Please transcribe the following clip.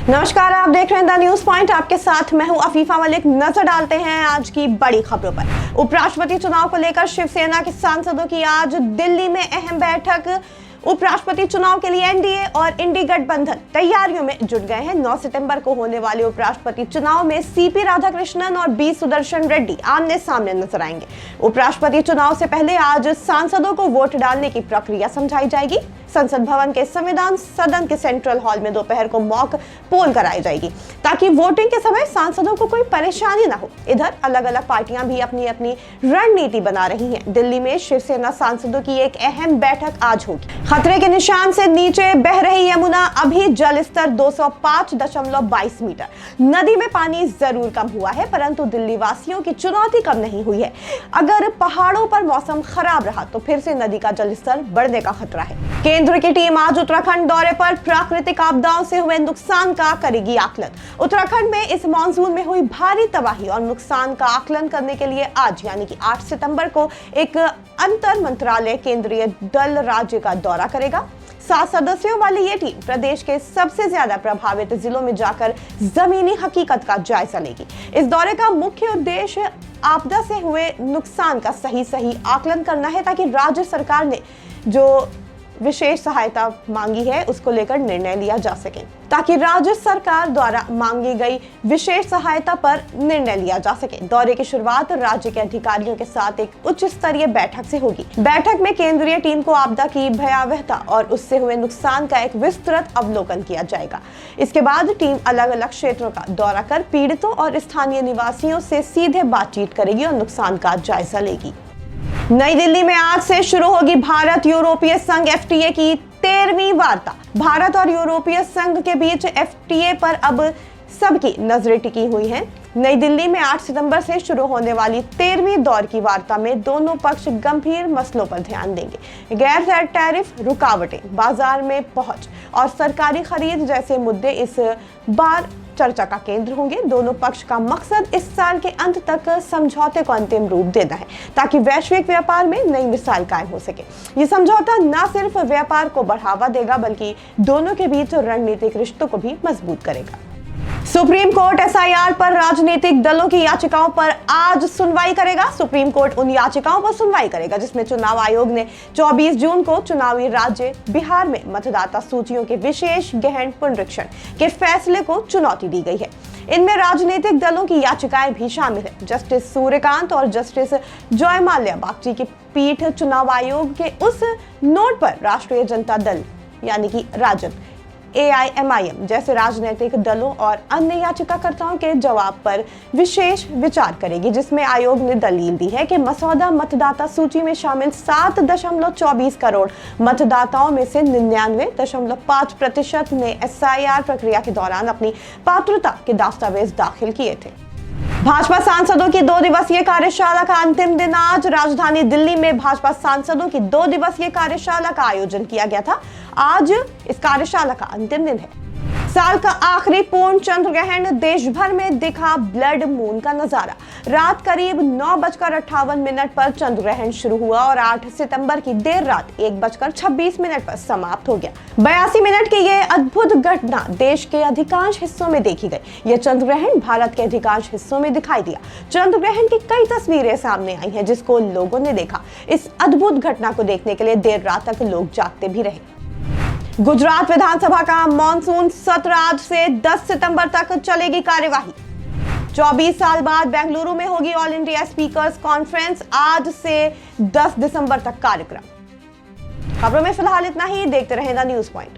नमस्कार, आप देख रहे हैं द न्यूज पॉइंट। आपके साथ मैं हूं अफीफा मलिक। नजर डालते हैं आज की बड़ी खबरों पर। उपराष्ट्रपति चुनाव को लेकर शिवसेना के सांसदों की आज दिल्ली में अहम बैठक। उपराष्ट्रपति चुनाव के लिए एनडीए और इंडी गठबंधन तैयारियों में जुट गए हैं। 9 सितंबर को होने वाले उपराष्ट्रपति चुनाव में सीपी राधाकृष्णन और बी सुदर्शन रेड्डी आमने सामने नजर आएंगे। उपराष्ट्रपति चुनाव से पहले आज सांसदों को वोट डालने की प्रक्रिया समझाई जाएगी। संसद भवन के संविधान सदन के सेंट्रल हॉल में दोपहर को मॉक पोल कराई जाएगी ताकि वोटिंग के समय सांसदों को कोई परेशानी ना हो। इधर अलग अलग पार्टियां भी अपनी अपनी रणनीति बना रही हैं। दिल्ली में शिवसेना सांसदों की एक अहम बैठक आज होगी। खतरे के निशान से नीचे बह रही यमुना, अभी जल स्तर 205.22 मीटर। नदी में पानी जरूर कम हुआ है, परंतु दिल्ली वासियों की चुनौती कम नहीं हुई है। अगर पहाड़ों पर मौसम खराब रहा तो फिर से नदी का जल स्तर बढ़ने का खतरा है। केंद्र की टीम आज उत्तराखंड दौरे पर प्राकृतिक आपदाओं से हुए नुकसान का करेगी आकलन। उत्तराखंड में इस मानसून में हुई भारी तबाही और नुकसान का आकलन करने के लिए आज यानी कि 8 सितंबर को एक अंतर मंत्रालय केंद्रीय दल राज्य का दौरा करेगा। 7 सदस्यों वाली ये टीम प्रदेश के सबसे ज्यादा प्रभावित जिलों में जाकर जमीनी हकीकत का जायजा लेगी। इस दौरे का मुख्य उद्देश्य आपदा से हुए नुकसान का सही आकलन करना है ताकि राज्य सरकार ने जो विशेष सहायता मांगी है उसको लेकर निर्णय लिया जा सके, ताकि राज्य सरकार द्वारा मांगी गई विशेष सहायता पर निर्णय लिया जा सके। दौरे की शुरुआत राज्य के अधिकारियों के साथ एक उच्च स्तरीय बैठक से होगी। बैठक में केंद्रीय टीम को आपदा की भयावहता और उससे हुए नुकसान का एक विस्तृत अवलोकन किया जाएगा। इसके बाद टीम अलग अलग क्षेत्रों का दौरा कर पीड़ितों और स्थानीय निवासियों से सीधे बातचीत करेगी और नुकसान का जायजा लेगी। नई दिल्ली में आज से शुरू होगी भारत यूरोपीय संघ एफटीए की 13वीं वार्ता। भारत और यूरोपीय संघ के बीच एफटीए पर अब सबकी नजरें टिकी हुई हैं। नई दिल्ली में 8 सितंबर से शुरू होने वाली 13वीं दौर की वार्ता में दोनों पक्ष गंभीर मसलों पर ध्यान देंगे। गैर टैरिफ रुकावटें, बाजार में पहुंच और सरकारी खरीद जैसे मुद्दे इस बार चर्चा का केंद्र होंगे। दोनों पक्ष का मकसद इस साल के अंत तक समझौते को अंतिम रूप देना है ताकि वैश्विक व्यापार में नई मिसाल कायम हो सके। ये समझौता न सिर्फ व्यापार को बढ़ावा देगा बल्कि दोनों के बीच रणनीतिक रिश्तों को भी मजबूत करेगा। सुप्रीम कोर्ट एसआईआर पर राजनीतिक दलों की याचिकाओं पर आज सुनवाई करेगा। सुप्रीम कोर्ट उन याचिकाओं पर सुनवाई करेगा जिसमें चुनाव आयोग ने 24 जून को चुनावी राज्य बिहार में मतदाता सूचियों के विशेष गहन पुनरीक्षण के फैसले को चुनौती दी गई है। इनमें राजनीतिक दलों की याचिकाएं भी शामिल है। जस्टिस सूर्यकांत और जस्टिस जॉय माल्या बागची की पीठ चुनाव आयोग के उस नोट पर राष्ट्रीय जनता दल यानी कि राजद, AIMIM जैसे राजनीतिक दलों और अन्य याचिकाकर्ताओं के जवाब पर विशेष विचार करेगी, जिसमें आयोग ने दलील दी है कि मसौदा मतदाता सूची में शामिल 7.24 करोड़ मतदाताओं में से 99.5% ने SIR प्रक्रिया के दौरान अपनी पात्रता के दस्तावेज दाखिल किए थे। भाजपा सांसदों की 2 दिवसीय कार्यशाला का अंतिम दिन आज राजधानी दिल्ली में भाजपा सांसदों की 2 दिवसीय कार्यशाला का आयोजन किया गया था। आज इस कार्यशाला का अंतिम दिन है। साल का आखिरी पूर्ण चंद्र ग्रहण, देश भर में दिखा ब्लड मून का नजारा। रात करीब 9:58 पर चंद्र ग्रहण शुरू हुआ और 8 सितंबर की देर रात 1:26 पर समाप्त हो गया। 82 मिनट की यह अद्भुत घटना देश के अधिकांश हिस्सों में देखी गई। यह चंद्र ग्रहण भारत के अधिकांश हिस्सों में दिखाई दिया। चंद्र ग्रहण की कई तस्वीरें सामने आई हैं जिसको लोगों ने देखा। इस अद्भुत घटना को देखने के लिए देर रात तक लोग जागते भी रहे। गुजरात विधानसभा का मॉनसून सत्र आज से 10 सितंबर तक चलेगी कार्यवाही। 24 साल बाद बेंगलुरु में होगी ऑल इंडिया स्पीकर्स कॉन्फ्रेंस। आज से 10 दिसंबर तक कार्यक्रम। खबरों में फिलहाल इतना ही। देखते रहें द न्यूज पॉइंट।